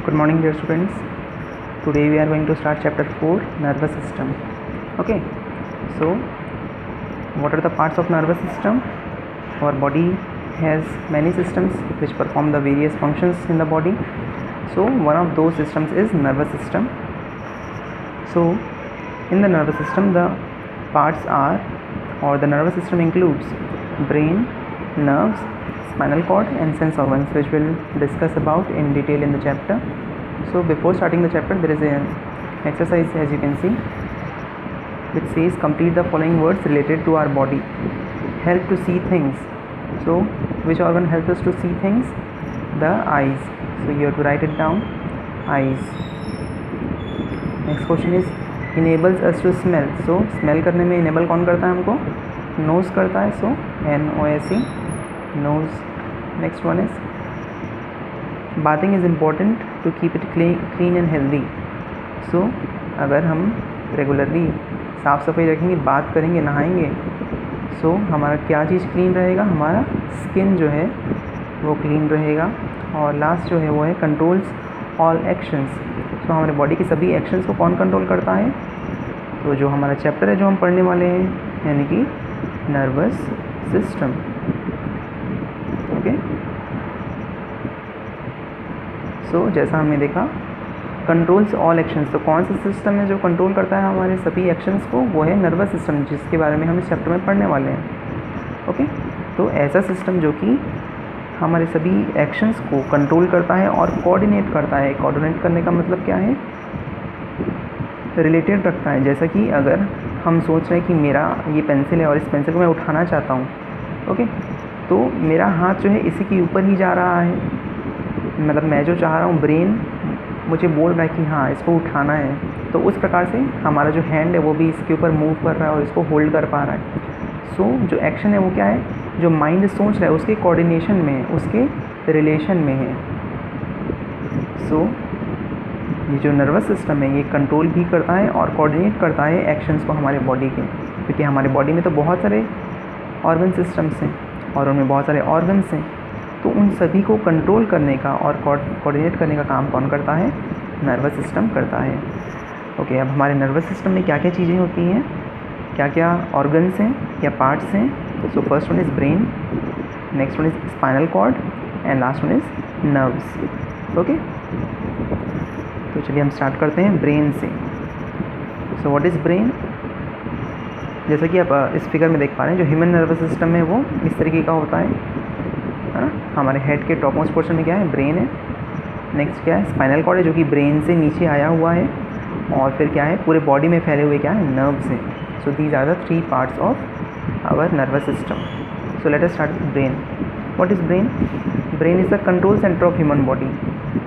Good morning, dear students. Today we are going to start chapter 4, nervous system. Okay, so what are the parts of nervous system? Our body has many systems which perform the various functions in the body. So one of those systems is nervous system. So in the nervous system, the parts are, or the nervous system includes brain, nerves, spinal cord and sense organs, which we'll discuss about in detail in the chapter. So before starting the chapter, there is an exercise, as you can see, which says complete the following words related to our body. Help to see things. So which organ helps us to see things? The eyes. So you have to write it down, eyes. Next question is enables us to smell. So smell करने में enable कौन करता है हमको? Nose करता है. So NOSE, nose. Next one is bathing is important to keep it clean and healthy. So अगर हम रेगुलरली साफ़ सफाई रखेंगे, बात करेंगे, नहाएंगे, सो हमारा क्या चीज़ क्लीन रहेगा? हमारा स्किन जो है वो क्लीन रहेगा. और लास्ट जो है वो है कंट्रोल्स ऑल एक्शंस. सो हमारे बॉडी के सभी एक्शंस को कौन कंट्रोल करता है? तो जो हमारा चैप्टर है जो हम पढ़ने वाले हैं, यानी कि नर्वस सिस्टम. ओके, सो जैसा हमने देखा, कंट्रोल्स ऑल एक्शंस. तो कौन सा सिस्टम है जो कंट्रोल करता है हमारे सभी एक्शंस को? वो है नर्वस सिस्टम, जिसके बारे में हम इस चैप्टर में पढ़ने वाले हैं. ओके, तो ऐसा सिस्टम जो कि हमारे सभी एक्शंस को कंट्रोल करता है और कोऑर्डिनेट करता है. कोऑर्डिनेट करने का मतलब क्या है? रिलेटेड रखता है. जैसा कि अगर हम सोच रहे हैं कि मेरा ये पेंसिल है और इस पेंसिल को मैं उठाना चाहता हूँ, ओके, तो मेरा हाथ जो है इसी के ऊपर ही जा रहा है. मतलब मैं जो चाह रहा हूँ, ब्रेन मुझे बोल रहा है कि हाँ इसको उठाना है, तो उस प्रकार से हमारा जो हैंड है वो भी इसके ऊपर मूव कर रहा है और इसको होल्ड कर पा रहा है. सो जो एक्शन है वो क्या है? जो माइंड सोच रहा है उसके कोऑर्डिनेशन में है, उसके रिलेशन में है. सो ये जो नर्वस सिस्टम है ये कंट्रोल भी करता है और कोऑर्डिनेट करता है एक्शंस को हमारे बॉडी के. क्योंकि हमारे बॉडी में तो बहुत सारे ऑर्गन सिस्टम्स हैं और उनमें बहुत सारे ऑर्गन्स हैं, तो उन सभी को कंट्रोल करने का और कोऑर्डिनेट करने का काम कौन करता है? नर्वस सिस्टम करता है. ओके, अब हमारे नर्वस सिस्टम में क्या क्या चीज़ें होती हैं, क्या क्या ऑर्गन्स हैं या पार्ट्स हैं? So first one is brain, next one is spinal cord and last one is nerves. Okay, तो चलिए हम स्टार्ट करते हैं ब्रेन से. So what is brain? जैसा कि आप इस फिगर में देख पा रहे हैं, जो ह्यूमन नर्वस सिस्टम है वो इस तरीके का होता है ना. हमारे हेड के टॉप मोस्ट पोर्शन में क्या है? ब्रेन है. नेक्स्ट क्या है? स्पाइनल कॉर्ड है, जो कि ब्रेन से नीचे आया हुआ है. और फिर क्या है? पूरे बॉडी में फैले हुए क्या है? नर्व्स हैं. So these are the 3 parts of our nervous system. So let us start with brain. What is brain? Brain is the control centre of human body.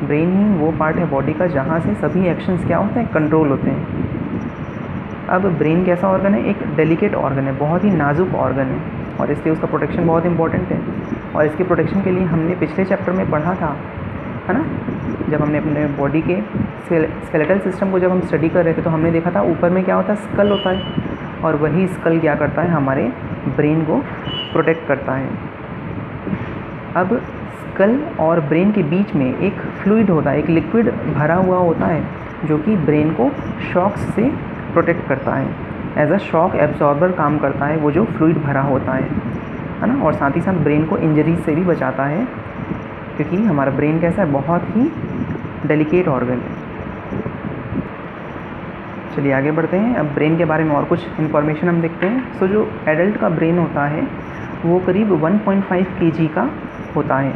Brain ही वो पार्ट है बॉडी का जहाँ से सभी एक्शंस क्या होते हैं? कंट्रोल होते हैं. अब ब्रेन कैसा ऑर्गन है? एक डेलिकेट ऑर्गन है, बहुत ही नाजुक ऑर्गन है, और इसलिए उसका प्रोटेक्शन बहुत इंपॉर्टेंट है. और इसके प्रोटेक्शन के लिए हमने पिछले चैप्टर में पढ़ा था, है ना, जब हमने अपने बॉडी के स्केलेटल सिस्टम को जब हम स्टडी कर रहे थे, तो हमने देखा था ऊपर में क्या होता है? स्कल होता है, और वही स्कल क्या करता है? हमारे ब्रेन को प्रोटेक्ट करता है. अब स्कल और ब्रेन के बीच में एक फ्लूइड होता है, एक लिक्विड भरा हुआ होता है, जो कि ब्रेन को शॉक्स से प्रोटेक्ट करता है. एज अ शॉक एब्जॉर्बर काम करता है वो जो फ्लूइड भरा होता है ना. और साथ ही साथ ब्रेन को इंजरीज से भी बचाता है, क्योंकि हमारा ब्रेन कैसा है? बहुत ही डेलिकेट ऑर्गन है. चलिए आगे बढ़ते हैं. अब ब्रेन के बारे में और कुछ इन्फॉर्मेशन हम देखते हैं. सो जो एडल्ट का ब्रेन होता है वो करीब 1.5 kg का होता है,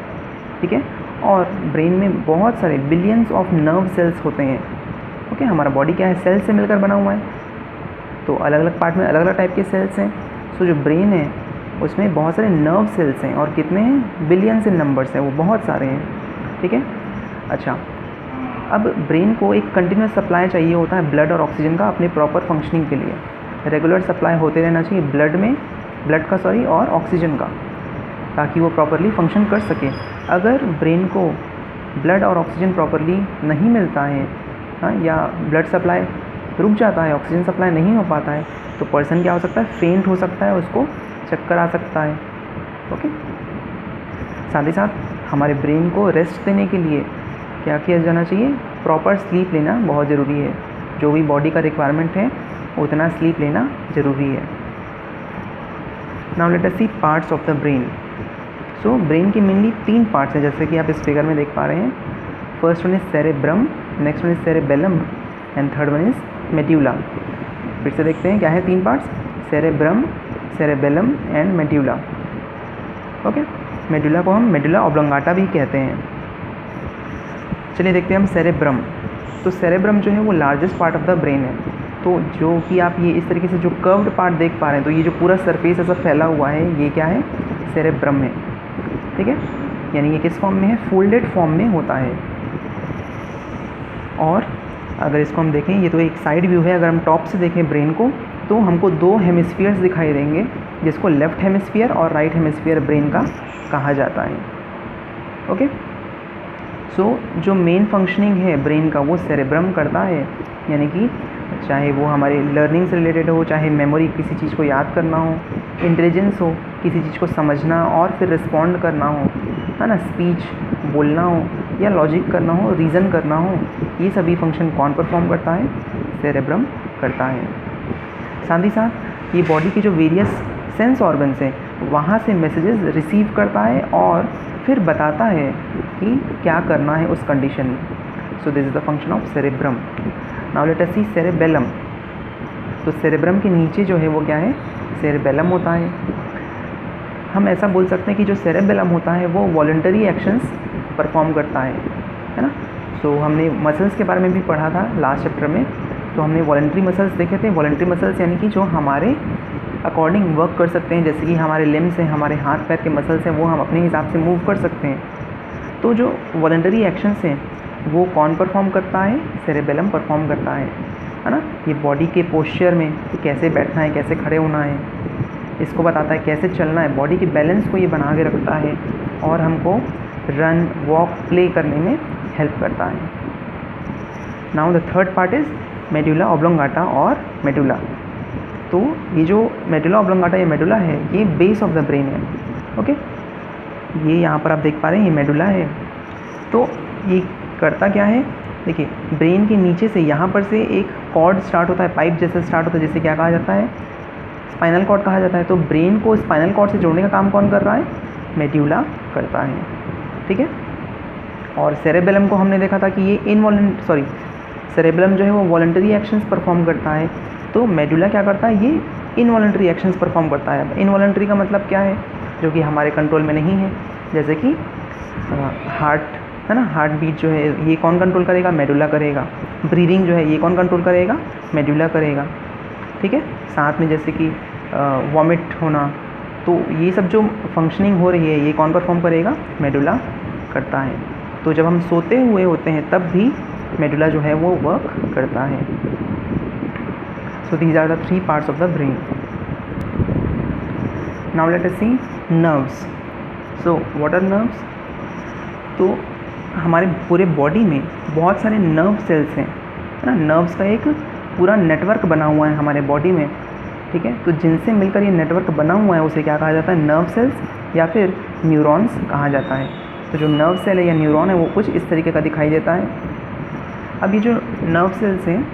ठीक है. और ब्रेन में बहुत सारे बिलियंस ऑफ नर्व सेल्स होते हैं. ओके, हमारा बॉडी क्या है? सेल्स से मिलकर बना हुआ है, तो अलग अलग पार्ट में अलग अलग टाइप के सेल्स हैं. सो जो ब्रेन है उसमें बहुत सारे नर्व सेल्स हैं, और कितने हैं? बिलियंस इन नंबर्स हैं, वो बहुत सारे हैं, ठीक है. अच्छा, अब ब्रेन को एक कंटिन्यूस सप्लाई चाहिए होता है ब्लड और ऑक्सीजन का अपने प्रॉपर फंक्शनिंग के लिए. रेगुलर सप्लाई होते रहना चाहिए ब्लड का और ऑक्सीजन का, ताकि वो प्रॉपरली फंक्शन कर सके. अगर ब्रेन को ब्लड और ऑक्सीजन प्रॉपरली नहीं मिलता है, हाँ, या ब्लड सप्लाई रुक जाता है, ऑक्सीजन सप्लाई नहीं हो पाता है, तो पर्सन क्या हो सकता है? फेंट हो सकता है, उसको चक्कर आ सकता है. ओके, साथ ही साथ हमारे ब्रेन को रेस्ट देने के लिए क्या किया जाना चाहिए, प्रॉपर स्लीप लेना बहुत ज़रूरी है। जो भी बॉडी का रिक्वायरमेंट है उतना स्लीप लेना ज़रूरी है। Now let us see parts of the brain. So brain के मेनली 3 पार्ट्स हैं, जैसे कि आप इस फिगर में देख पा रहे हैं। First one is cerebrum, next one is cerebellum and third one is medulla. फिर से देखते हैं क्या है 3 parts, cerebrum, cerebellum and medulla. Okay, medulla को हम मेडुला ऑब्लोंगाटा भी कहते हैं। चलिए देखते हैं हम सेरेब्रम। तो सेरेब्रम जो है वो largest part of the brain है। तो जो कि आप ये इस तरीके से जो कर्व्ड पार्ट देख पा रहे हैं, तो ये जो पूरा सरफेस ऐसा फैला हुआ है, ये क्या है, सेरेब्रम है। ठीक है, यानी ये किस फॉर्म में है, फोल्डेड फॉर्म में होता है। और अगर इसको हम देखें, ये तो एक साइड व्यू है, अगर हम टॉप से देखें ब्रेन को तो हमको 2 हेमिस्फीयर्स दिखाई देंगे, जिसको लेफ़्ट हेमिस्फीयर और राइट हेमिस्फीयर ब्रेन का कहा जाता है। ओके, सो जो मेन फंक्शनिंग है ब्रेन का वो सेरेब्रम करता है, यानी कि चाहे वो हमारे लर्निंग से रिलेटेड हो, चाहे मेमोरी, किसी चीज़ को याद करना हो, इंटेलिजेंस हो, किसी चीज़ को समझना और फिर रिस्पॉन्ड करना हो, है ना, स्पीच बोलना हो या लॉजिक करना हो, रीज़न करना हो, ये सभी फंक्शन कौन परफॉर्म करता है, सेरेब्रम करता है। साथ ही साथ ये बॉडी के जो वेरियस सेंस ऑर्गन्स हैं वहाँ से मैसेजेस रिसीव करता है और फिर बताता है कि क्या करना है उस कंडीशन में। So this is the function of cerebrum. Now let us see cerebellum. तो सेरेब्रम के नीचे जो है वो क्या है, सेरेबेलम होता है। हम ऐसा बोल सकते हैं कि जो सेरेबेलम होता है वो वॉलंटरी एक्शंस परफॉर्म करता है ना। सो हमने मसल्स के बारे में भी पढ़ा था लास्ट चैप्टर में। तो हमने वॉलंटरी मसल्स देखे थे। वॉलंटरी मसल्स यानी कि जो हमारे अकॉर्डिंग वर्क कर सकते हैं, जैसे कि हमारे लिम्स हैं, हमारे हाथ पैर के मसल्स हैं, वो हम अपने हिसाब से मूव कर सकते हैं। तो जो वॉलंटरी एक्शंस हैं वो कौन परफॉर्म करता है, सेरेबेलम परफॉर्म करता है ना। ये बॉडी के पोस्चर में कैसे बैठना है, कैसे खड़े होना है, इसको बताता है, कैसे चलना है, बॉडी के बैलेंस को ये बना के रखता है और हमको रन, वॉक, प्ले करने में हेल्प करता है। Now the third part is medulla oblongata और मेडुला। तो ये जो मेडुला ऑब्लोंगाटा या मेडुला है ये बेस ऑफ द ब्रेन है। ओके, ये यहाँ पर आप देख पा रहे हैं ये मेडुला है। तो ये करता क्या है, देखिए ब्रेन के नीचे से यहाँ पर से एक कॉर्ड स्टार्ट होता है, पाइप जैसे स्टार्ट होता है, जिसे क्या कहा जाता है, स्पाइनल कॉर्ड कहा जाता है। तो ब्रेन को स्पाइनल कॉर्ड से जोड़ने का काम कौन कर रहा है, मेडुला करता है। ठीक है, और सेरेबेलम को हमने देखा था कि ये सेरेबेलम जो है वो वॉलंटरी एक्शंस परफॉर्म करता है। तो मेडुला क्या करता है, ये इनवॉलंटरी एक्शंस परफॉर्म करता है। इनवॉलंटरी का मतलब क्या है, जो कि हमारे कंट्रोल में नहीं है, जैसे कि हार्ट है ना, हार्ट बीट जो है ये कौन कंट्रोल करेगा, मेडुला करेगा। ब्रीदिंग जो है ये कौन कंट्रोल करेगा, मेडुला करेगा। ठीक है, साथ में जैसे कि वॉमिट होना, तो ये सब जो फंक्शनिंग हो रही है ये कौन परफॉर्म करेगा, मेडुला करता है। तो जब हम सोते हुए होते हैं तब भी मेडुला जो है वो वर्क करता है। So these are the 3 parts of the brain. Now let us see nerves. So what are nerves. तो हमारे पूरे बॉडी में बहुत सारे नर्व सेल्स हैं, है ना। नर्व्स का एक पूरा नेटवर्क बना हुआ है हमारे बॉडी में। ठीक है, तो जिनसे मिलकर ये नेटवर्क बना हुआ है उसे क्या कहा जाता है, नर्व सेल्स या फिर न्यूरॉन्स कहा जाता है। तो जो नर्व सेल है या न्यूरॉन है वो कुछ इस तरीके का दिखाई देता है। अब ये जो नर्व सेल्स हैं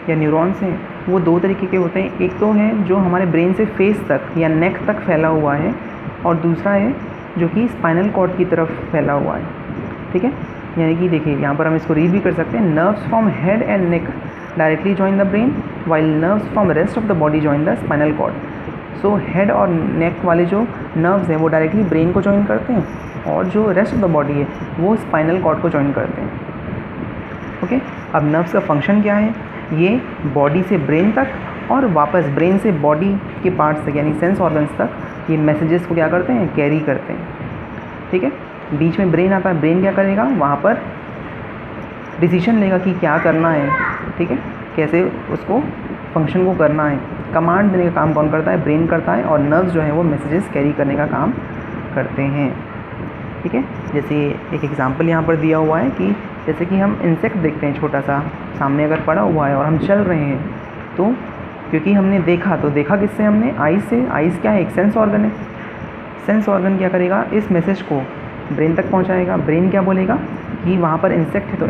या न्यूरॉन्स हैं वो 2 तरीके के होते हैं। एक तो है जो हमारे ब्रेन से फेस तक या नेक तक फैला हुआ है, और दूसरा है जो कि स्पाइनल कॉर्ड की तरफ फैला हुआ है। ठीक है, यानी कि देखिए यहाँ पर हम इसको रीड भी कर सकते हैं, nerves from head and neck directly join the brain while nerves from rest of the body join the spinal cord. So head और नेक वाले जो नर्व्स हैं वो डायरेक्टली ब्रेन को जॉइन करते हैं, और जो रेस्ट ऑफ द बॉडी है वो स्पाइनल कॉर्ड को जॉइन करते हैं। ओके, अब नर्व्स का फंक्शन क्या है, ये बॉडी से ब्रेन तक और वापस ब्रेन से बॉडी के पार्ट्स तक यानी सेंस ऑर्गन्स तक ये मैसेजेस को क्या करते हैं, कैरी करते हैं। ठीक है, बीच में ब्रेन आता है, ब्रेन क्या करेगा, वहाँ पर डिसीजन लेगा कि क्या करना है। ठीक है, कैसे उसको फंक्शन को करना है। कमांड देने का काम कौन करता है, ब्रेन करता है, और नर्व्स जो है वो मैसेजेस कैरी करने का काम करते हैं। ठीक है, जैसे एक एग्जांपल यहाँ पर दिया हुआ है कि जैसे कि हम इंसेक्ट देखते हैं, छोटा सा सामने अगर पड़ा हुआ है और हम चल रहे हैं, तो क्योंकि हमने देखा, तो देखा किससे, हमने आइज़ से। आइज़ क्या है, एक सेंस ऑर्गन है। सेंस ऑर्गन क्या करेगा, इस मैसेज को ब्रेन तक पहुंचाएगा। ब्रेन क्या बोलेगा कि वहाँ पर इंसेक्ट है तो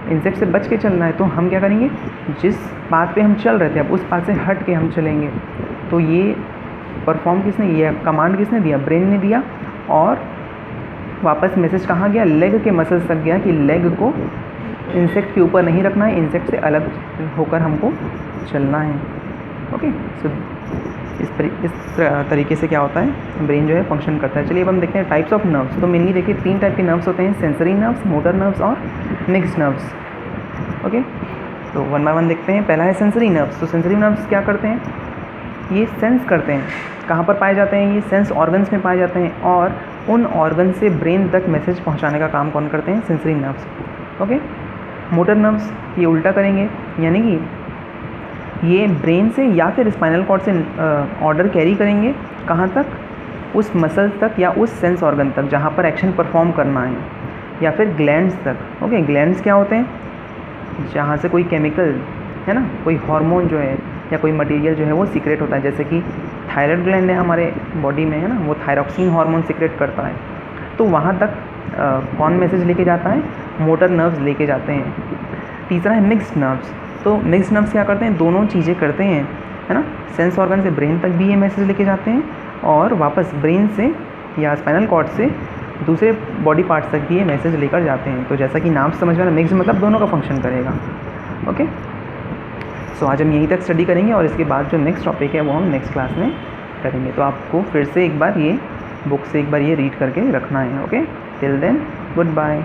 इंसेक्ट से बच के चलना है। तो हम क्या करेंगे, जिस पाथ पे हम चल रहे थे अब उस पाथ से हट के हम चलेंगे। तो ये परफॉर्म किसने, ये कमांड किसने दिया, ब्रेन ने दिया। और वापस मैसेज कहाँ गया, लेग के मसल्स तक गया कि लेग को इंसेक्ट के ऊपर नहीं रखना है, इंसेक्ट से अलग होकर हमको चलना है। ओके, सो इस तरीके से क्या होता है, ब्रेन जो है फंक्शन करता है। चलिए अब हम देखते हैं टाइप्स ऑफ नर्व्स। तो मेनली देखिए 3 टाइप के नर्व्स होते हैं, सेंसरी नर्व्स, मोटर नर्व्स और मिक्स्ड नर्व्स। ओके, तो वन बाय वन देखते हैं। पहला है सेंसरी नर्व्स। तो सेंसरी नर्व्स क्या करते हैं, ये सेंस करते हैं। कहाँ पर पाए जाते हैं, ये सेंस ऑर्गन्स में पाए जाते हैं और उन ऑर्गन से ब्रेन तक मैसेज पहुँचाने का काम कौन करते हैं, sensory nerves. Okay, motor nerves ये उल्टा करेंगे, यानी कि ये ब्रेन से या फिर स्पाइनल कॉर्ड से ऑर्डर कैरी करेंगे कहाँ तक, उस मसल तक या उस सेंस ऑर्गन तक जहाँ पर एक्शन परफॉर्म करना है, या फिर ग्लैंड्स तक। ओके, ग्लैंड्स क्या होते हैं, जहाँ से कोई केमिकल है ना, कोई हार्मोन जो है या कोई मटेरियल जो है वो सीक्रेट होता है। जैसे कि थायराइड ग्लैंड है हमारे बॉडी में, है ना, वो थायरॉक्सिन हार्मोन सीक्रेट करता है। तो वहाँ तक कौन मैसेज लेके जाता है, मोटर नर्व्स लेके जाते हैं। तीसरा है मिक्स्ड नर्व्स। तो मिक्स्ड नर्व्स क्या करते हैं, दोनों चीज़ें करते हैं, है ना, सेंस ऑर्गन से ब्रेन तक भी ये मैसेज लेके जाते हैं और वापस ब्रेन से या स्पाइनल कॉर्ड से दूसरे बॉडी पार्ट्स तक भी ये मैसेज लेकर जाते हैं। तो जैसा कि नाम से समझ में आ रहा है, मिक्स्ड मतलब दोनों का फंक्शन करेगा। ओके, सो आज हम यहीं तक स्टडी करेंगे और इसके बाद जो नेक्स्ट टॉपिक है वो हम नेक्स्ट क्लास में करेंगे। तो आपको फिर से एक बार ये बुक से एक बार ये रीड करके रखना है। Okay, till then good bye.